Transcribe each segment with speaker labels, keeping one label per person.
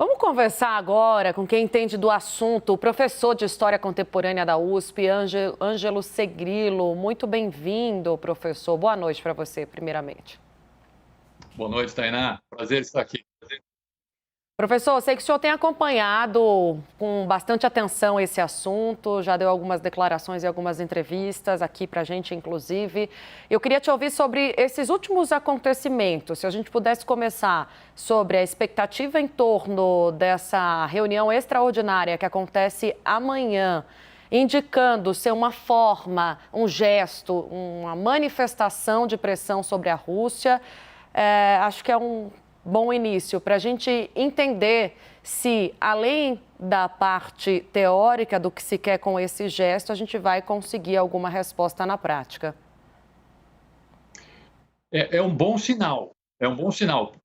Speaker 1: Vamos conversar agora com quem entende do assunto, o professor de História Contemporânea da USP, Ângelo Segrilo. Muito bem-vindo, professor. Boa noite para você, primeiramente.
Speaker 2: Boa noite, Tainá. Prazer estar aqui.
Speaker 1: Professor, eu sei que o senhor tem acompanhado com bastante atenção esse assunto, já deu algumas declarações e algumas entrevistas aqui para a gente, inclusive. Eu queria te ouvir sobre esses últimos acontecimentos, se a gente pudesse começar sobre a expectativa em torno dessa reunião extraordinária que acontece amanhã, indicando ser uma forma, um gesto, uma manifestação de pressão sobre a Rússia. Acho que é um bom início para a gente entender se, além da parte teórica do que se quer com esse gesto, a gente vai conseguir alguma resposta na prática.
Speaker 2: É um bom sinal,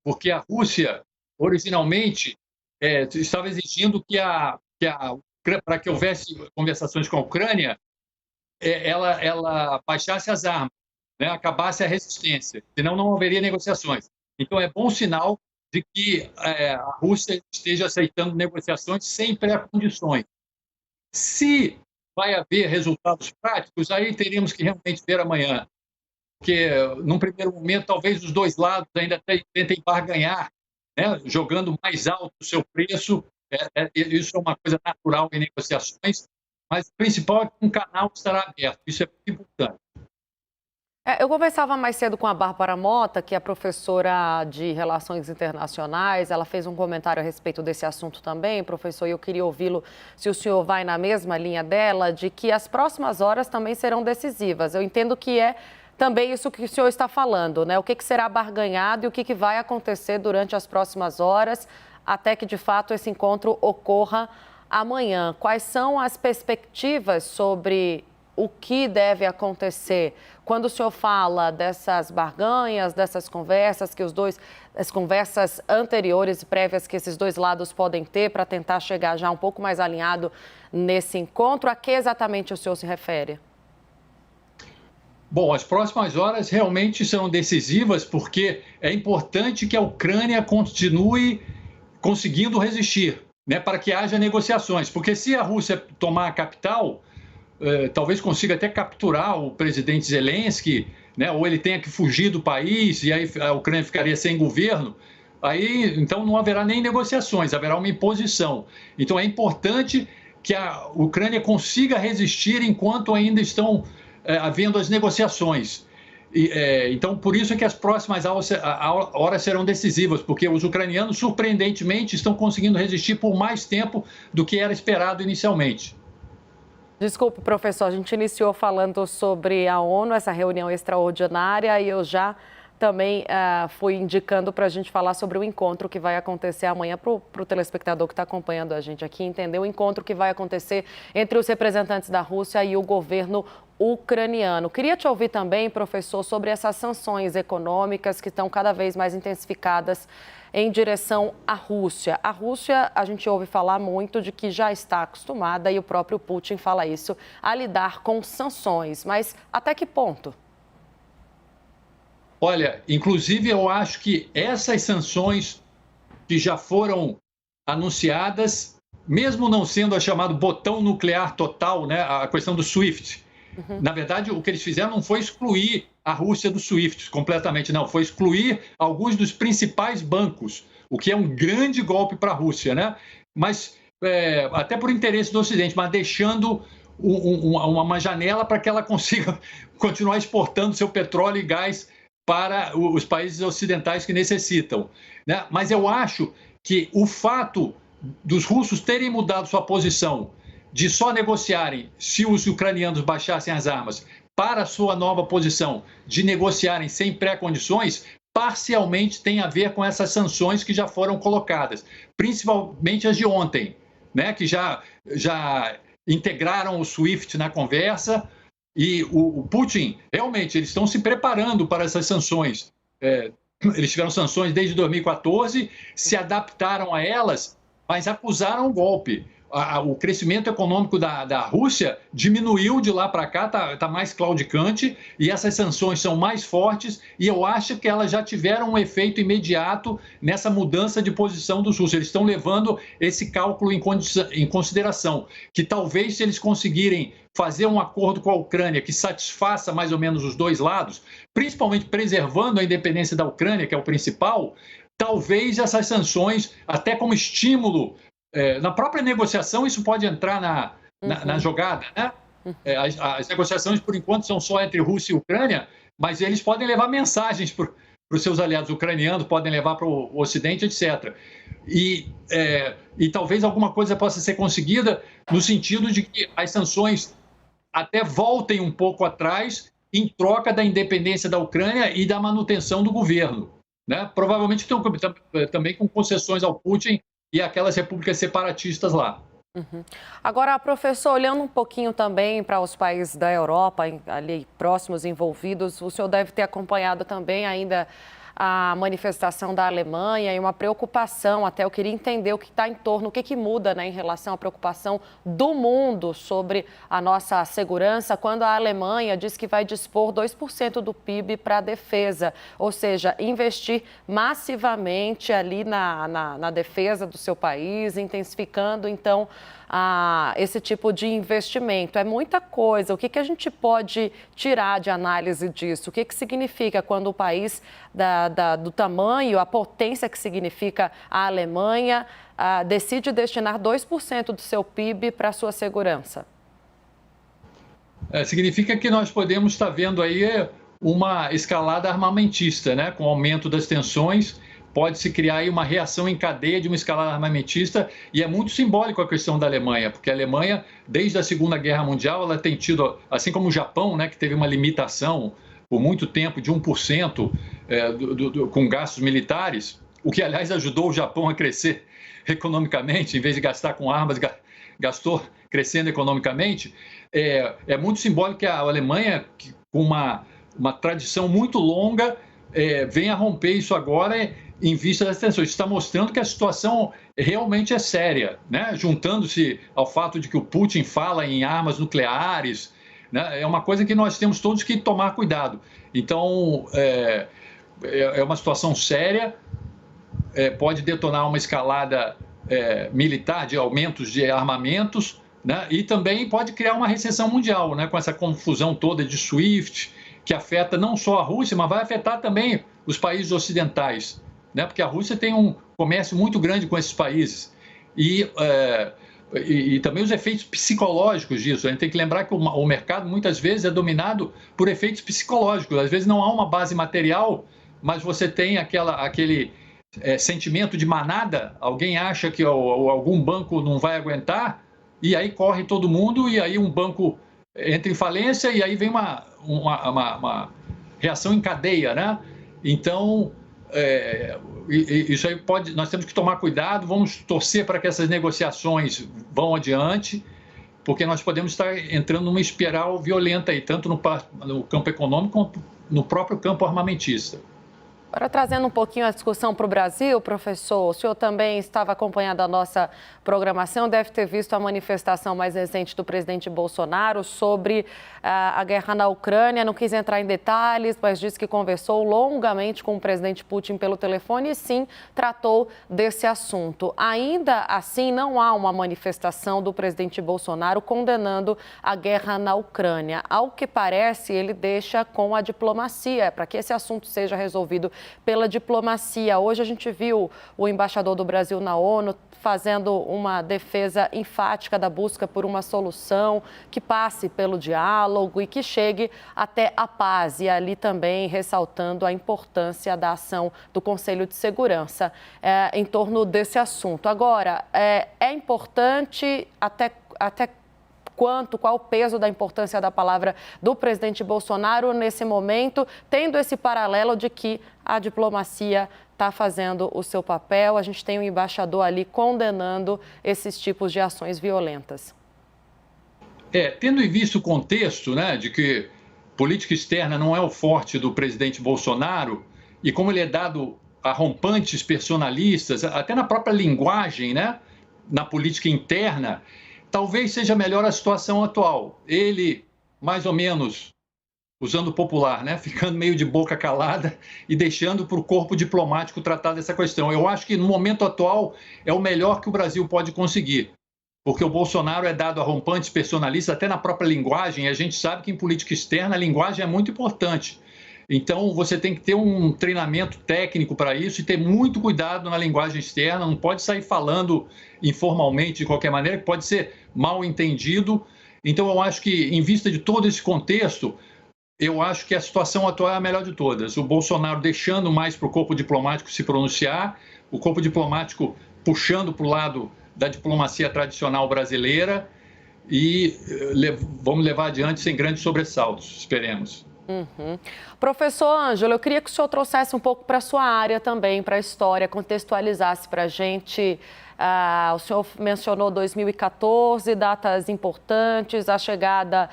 Speaker 2: porque a Rússia, originalmente, estava exigindo para que houvesse conversações com a Ucrânia, ela baixasse as armas, né, acabasse a resistência, senão não haveria negociações. Então, é bom sinal de que a Rússia esteja aceitando negociações sem pré-condições. Se vai haver resultados práticos, aí teríamos que realmente ver amanhã, porque, num primeiro momento, talvez os dois lados ainda tentem barganhar, né, jogando mais alto o seu preço. Isso é uma coisa natural em negociações, mas o principal é que um canal estará aberto. Isso é muito importante.
Speaker 1: Eu conversava mais cedo com a Bárbara Mota, que é professora de Relações Internacionais. Ela fez um comentário a respeito desse assunto também, professor, e eu queria ouvi-lo, se o senhor vai na mesma linha dela, de que as próximas horas também serão decisivas. Eu entendo que é também isso que o senhor está falando, né? O que será barganhado e o que vai acontecer durante as próximas horas, até que, de fato, esse encontro ocorra amanhã. Quais são as perspectivas sobre o que deve acontecer? Quando o senhor fala dessas barganhas, dessas conversas as conversas anteriores e prévias que esses dois lados podem ter para tentar chegar já um pouco mais alinhado nesse encontro, a que exatamente o senhor se refere?
Speaker 2: Bom, as próximas horas realmente serão decisivas, porque é importante que a Ucrânia continue conseguindo resistir, né, para que haja negociações. Porque se a Rússia tomar a capital, talvez consiga até capturar o presidente Zelensky, né, ou ele tenha que fugir do país e aí a Ucrânia ficaria sem governo. Aí, então, não haverá nem negociações, haverá uma imposição. Então, é importante que a Ucrânia consiga resistir enquanto ainda estão havendo as negociações. Então, por isso é que as próximas horas serão decisivas, porque os ucranianos, surpreendentemente, estão conseguindo resistir por mais tempo do que era esperado inicialmente.
Speaker 1: Desculpe, professor, a gente iniciou falando sobre a ONU, essa reunião extraordinária, e eu já também fui indicando para a gente falar sobre o encontro que vai acontecer amanhã, para o telespectador que está acompanhando a gente aqui entender o encontro que vai acontecer entre os representantes da Rússia e o governo ucraniano. Queria te ouvir também, professor, sobre essas sanções econômicas que estão cada vez mais intensificadas em direção à Rússia. A Rússia, a gente ouve falar muito de que já está acostumada, e o próprio Putin fala isso, a lidar com sanções. Mas até que ponto?
Speaker 2: Olha, inclusive eu acho que essas sanções que já foram anunciadas, mesmo não sendo a chamado botão nuclear total, né, a questão do SWIFT, na verdade, o que eles fizeram não foi excluir a Rússia do SWIFT completamente, não. Foi excluir alguns dos principais bancos, o que é um grande golpe para a Rússia, né? Mas, até por interesse do Ocidente, mas deixando uma janela para que ela consiga continuar exportando seu petróleo e gás para os países ocidentais que necessitam, né? Mas eu acho que o fato dos russos terem mudado sua posição de só negociarem se os ucranianos baixassem as armas para a sua nova posição de negociarem sem pré-condições, parcialmente tem a ver com essas sanções que já foram colocadas, principalmente as de ontem, né, que já integraram o SWIFT na conversa, e o Putin, realmente, eles estão se preparando para essas sanções. Eles tiveram sanções desde 2014, se adaptaram a elas, mas acusaram o golpe. O crescimento econômico da Rússia diminuiu de lá para cá, tá mais claudicante, e essas sanções são mais fortes, e eu acho que elas já tiveram um efeito imediato nessa mudança de posição dos russos. Eles estão levando esse cálculo em consideração, que talvez, se eles conseguirem fazer um acordo com a Ucrânia que satisfaça mais ou menos os dois lados, principalmente preservando a independência da Ucrânia, que é o principal, talvez essas sanções, até como estímulo, na própria negociação, isso pode entrar na jogada, né? As negociações, por enquanto, são só entre Rússia e Ucrânia, mas eles podem levar mensagens para os seus aliados ucranianos, podem levar para o Ocidente, etc. E talvez alguma coisa possa ser conseguida no sentido de que as sanções até voltem um pouco atrás em troca da independência da Ucrânia e da manutenção do governo, né? Provavelmente também com concessões ao Putin e aquelas repúblicas separatistas lá.
Speaker 1: Agora, professor, olhando um pouquinho também para os países da Europa, ali próximos envolvidos, o senhor deve ter acompanhado também ainda a manifestação da Alemanha e uma preocupação, até eu queria entender o que está em torno, o que muda, né, em relação à preocupação do mundo sobre a nossa segurança, quando a Alemanha diz que vai dispor 2% do PIB para a defesa, ou seja, investir massivamente ali na defesa do seu país, intensificando, então, esse tipo de investimento. É muita coisa. O que a gente pode tirar de análise disso? O que significa quando o país do tamanho, a potência que significa a Alemanha, decide destinar 2% do seu PIB para a sua segurança?
Speaker 2: Significa que nós podemos estar vendo aí uma escalada armamentista, né? Com o aumento das tensões, pode-se criar aí uma reação em cadeia de uma escalada armamentista, e é muito simbólico a questão da Alemanha, porque a Alemanha, desde a Segunda Guerra Mundial, ela tem tido, assim como o Japão, né, que teve uma limitação por muito tempo de 1% com gastos militares, o que, aliás, ajudou o Japão a crescer economicamente, em vez de gastar com armas, gastou crescendo economicamente. É muito simbólico que a Alemanha, com uma tradição muito longa, venha romper isso agora em vista das tensões. Isso está mostrando que a situação realmente é séria, né? Juntando-se ao fato de que o Putin fala em armas nucleares, né? É uma coisa que nós temos todos que tomar cuidado. Então, é uma situação séria, pode detonar uma escalada militar de aumentos de armamentos, né? E também pode criar uma recessão mundial, né? Com essa confusão toda de SWIFT, que afeta não só a Rússia, mas vai afetar também os países ocidentais, né? Porque a Rússia tem um comércio muito grande com esses países. E também os efeitos psicológicos disso. A gente tem que lembrar que o mercado muitas vezes é dominado por efeitos psicológicos. Às vezes não há uma base material, mas você tem aquele sentimento de manada. Alguém acha que algum banco não vai aguentar, e aí corre todo mundo, e aí um banco entra em falência, e aí vem uma reação em cadeia, né? Então, isso aí nós temos que tomar cuidado, vamos torcer para que essas negociações vão adiante, porque nós podemos estar entrando numa espiral violenta aí, tanto no campo econômico quanto no próprio campo armamentista.
Speaker 1: Agora, trazendo um pouquinho a discussão para o Brasil, professor, o senhor também estava acompanhando a nossa programação, deve ter visto a manifestação mais recente do presidente Bolsonaro sobre a guerra na Ucrânia. Não quis entrar em detalhes, mas disse que conversou longamente com o presidente Putin pelo telefone e sim tratou desse assunto. Ainda assim, não há uma manifestação do presidente Bolsonaro condenando a guerra na Ucrânia. Ao que parece, ele deixa com a diplomacia, para que esse assunto seja resolvido pela diplomacia. Hoje a gente viu o embaixador do Brasil na ONU fazendo uma defesa enfática da busca por uma solução que passe pelo diálogo e que chegue até a paz. E ali também ressaltando a importância da ação do Conselho de Segurança em torno desse assunto. Agora, é importante até qual o peso da importância da palavra do presidente Bolsonaro nesse momento, tendo esse paralelo de que a diplomacia está fazendo o seu papel, a gente tem um embaixador ali condenando esses tipos de ações violentas.
Speaker 2: Tendo em vista o contexto, né, de que política externa não é o forte do presidente Bolsonaro, e como ele é dado a rompantes personalistas, até na própria linguagem, né? na política interna, talvez seja melhor a situação atual. Ele, mais ou menos, usando o popular, né, ficando meio de boca calada e deixando para o corpo diplomático tratar dessa questão. Eu acho que, no momento atual, é o melhor que o Brasil pode conseguir. Porque o Bolsonaro é dado a rompantes personalistas, até na própria linguagem, e a gente sabe que em política externa a linguagem é muito importante. Então, você tem que ter um treinamento técnico para isso e ter muito cuidado na linguagem externa, não pode sair falando informalmente de qualquer maneira, que pode ser mal entendido. Então, eu acho que, em vista de todo esse contexto, eu acho que a situação atual é a melhor de todas. O Bolsonaro deixando mais para o corpo diplomático se pronunciar, o corpo diplomático puxando para o lado da diplomacia tradicional brasileira e vamos levar adiante sem grandes sobressaltos, esperemos.
Speaker 1: Uhum. Professor Ângelo, eu queria que o senhor trouxesse um pouco para a sua área também, para a história, contextualizasse para a gente. O senhor mencionou 2014, datas importantes, a chegada,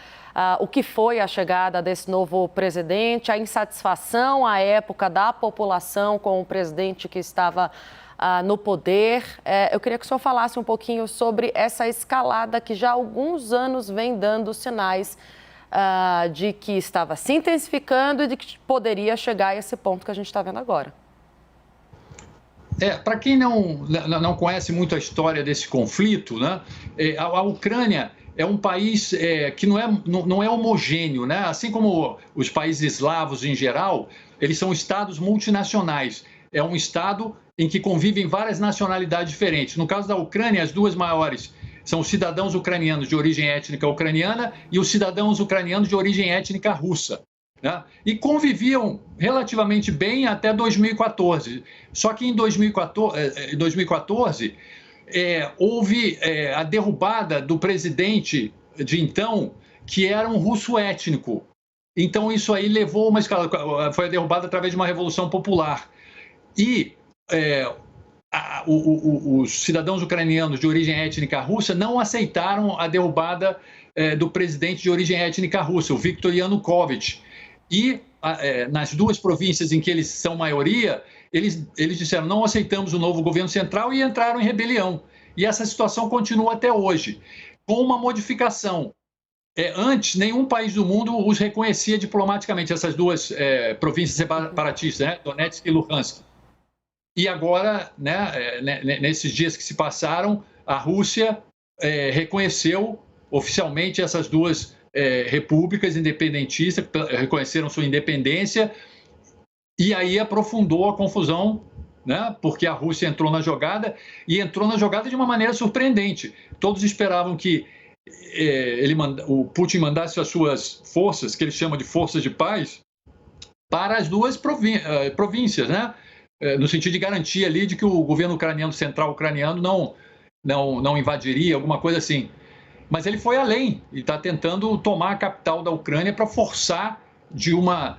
Speaker 1: o que foi a chegada desse novo presidente, a insatisfação à época da população com o presidente que estava no poder. Eu queria que o senhor falasse um pouquinho sobre essa escalada que já há alguns anos vem dando sinais de que estava se intensificando e de que poderia chegar a esse ponto que a gente está vendo agora.
Speaker 2: Para quem não conhece muito a história desse conflito, né, a Ucrânia é um país que não é homogêneo, né? Assim como os países eslavos em geral, eles são estados multinacionais. É um estado em que convivem várias nacionalidades diferentes. No caso da Ucrânia, as duas maiores são os cidadãos ucranianos de origem étnica ucraniana e os cidadãos ucranianos de origem étnica russa, né? E conviviam relativamente bem até 2014. Só que em 2014 houve a derrubada do presidente de então, que era um russo étnico. Então isso aí levou uma escala, foi derrubada através de uma revolução popular. E os cidadãos ucranianos de origem étnica russa não aceitaram a derrubada do presidente de origem étnica russa, o Viktor Yanukovych. E nas duas províncias em que eles são maioria, eles disseram não aceitamos o novo governo central e entraram em rebelião. E essa situação continua até hoje, com uma modificação. Antes, nenhum país do mundo os reconhecia diplomaticamente, essas duas províncias separatistas, né? Donetsk e Luhansk. E agora, né, nesses dias que se passaram, a Rússia reconheceu oficialmente essas duas repúblicas independentistas, reconheceram sua independência, e aí aprofundou a confusão, né, porque a Rússia entrou na jogada, e entrou na jogada de uma maneira surpreendente. Todos esperavam que o Putin mandasse as suas forças, que ele chama de forças de paz, para as duas províncias, né? No sentido de garantia ali de que o governo ucraniano, central ucraniano, não invadiria, alguma coisa assim. Mas ele foi além e está tentando tomar a capital da Ucrânia para forçar de uma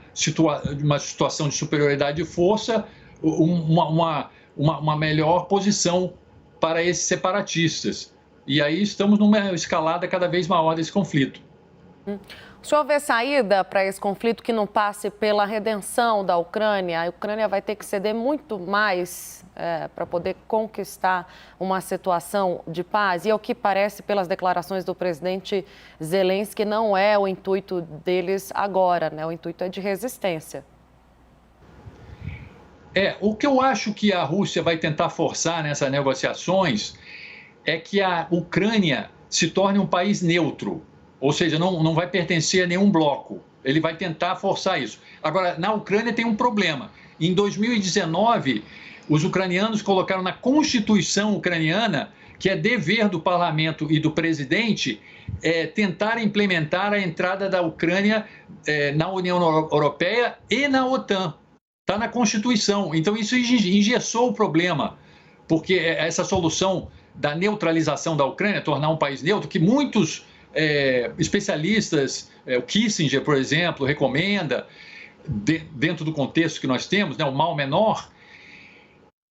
Speaker 2: situação de superioridade de força uma melhor posição para esses separatistas. E aí estamos numa escalada cada vez maior desse conflito.
Speaker 1: O senhor vê saída para esse conflito que não passe pela redenção da Ucrânia? A Ucrânia vai ter que ceder muito mais para poder conquistar uma situação de paz? E ao que parece, pelas declarações do presidente Zelensky, não é o intuito deles agora, né? O intuito é de resistência.
Speaker 2: O que eu acho que a Rússia vai tentar forçar nessas negociações é que a Ucrânia se torne um país neutro. Ou seja, não vai pertencer a nenhum bloco. Ele vai tentar forçar isso. Agora, na Ucrânia tem um problema. Em 2019, os ucranianos colocaram na Constituição ucraniana que é dever do parlamento e do presidente tentar implementar a entrada da Ucrânia na União Europeia e na OTAN. Está na Constituição. Então, isso engessou o problema, porque essa solução da neutralização da Ucrânia, tornar um país neutro, que muitos especialistas, o Kissinger, por exemplo, recomenda, dentro do contexto que nós temos, né, o mal menor,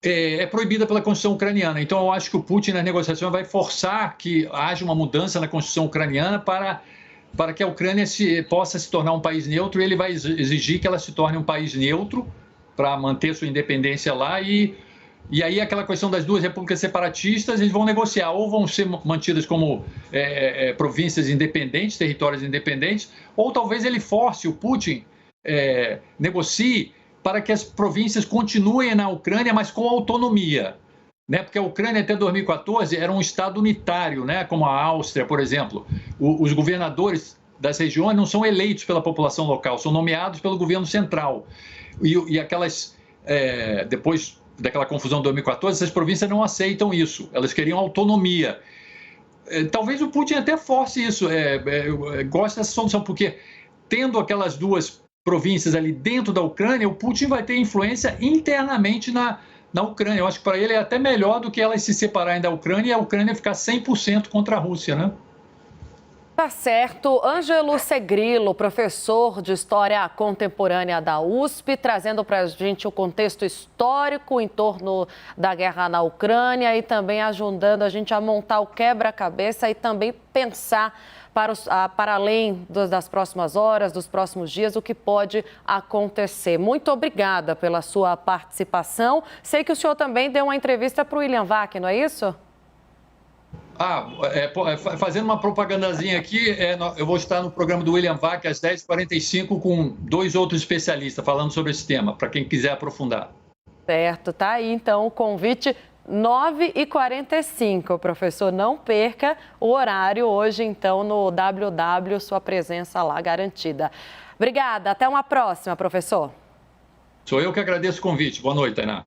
Speaker 2: é proibida pela Constituição ucraniana. Então, eu acho que o Putin, na negociação, vai forçar que haja uma mudança na Constituição ucraniana para que a Ucrânia possa se tornar um país neutro, e ele vai exigir que ela se torne um país neutro para manter sua independência lá e E aí aquela questão das duas repúblicas separatistas, eles vão negociar, ou vão ser mantidas como províncias independentes, territórios independentes, ou talvez ele force, o Putin negocie para que as províncias continuem na Ucrânia, mas com autonomia. Né? Porque a Ucrânia até 2014 era um estado unitário, né? Como a Áustria, por exemplo. Os governadores das regiões não são eleitos pela população local, são nomeados pelo governo central. E aquelas, depois daquela confusão de 2014, essas províncias não aceitam isso, elas queriam autonomia. Talvez o Putin até force isso, gosta dessa solução, porque tendo aquelas duas províncias ali dentro da Ucrânia, o Putin vai ter influência internamente na Ucrânia. Eu acho que para ele é até melhor do que elas se separarem da Ucrânia e a Ucrânia ficar 100% contra a Rússia, né?
Speaker 1: Tá certo. Ângelo Segrilo, professor de História Contemporânea da USP, trazendo para a gente o contexto histórico em torno da guerra na Ucrânia e também ajudando a gente a montar o quebra-cabeça e também pensar para além das próximas horas, dos próximos dias, o que pode acontecer. Muito obrigada pela sua participação. Sei que o senhor também deu uma entrevista para o William Vac, não é isso?
Speaker 2: Fazendo uma propagandazinha aqui, eu vou estar no programa do William Vac às 10h45 com 2 outros especialistas falando sobre esse tema, para quem quiser aprofundar.
Speaker 1: Certo, tá aí então o convite, 9h45, professor, não perca o horário hoje então no WW, sua presença lá garantida. Obrigada, até uma próxima, professor.
Speaker 2: Sou eu que agradeço o convite. Boa noite, Tainá.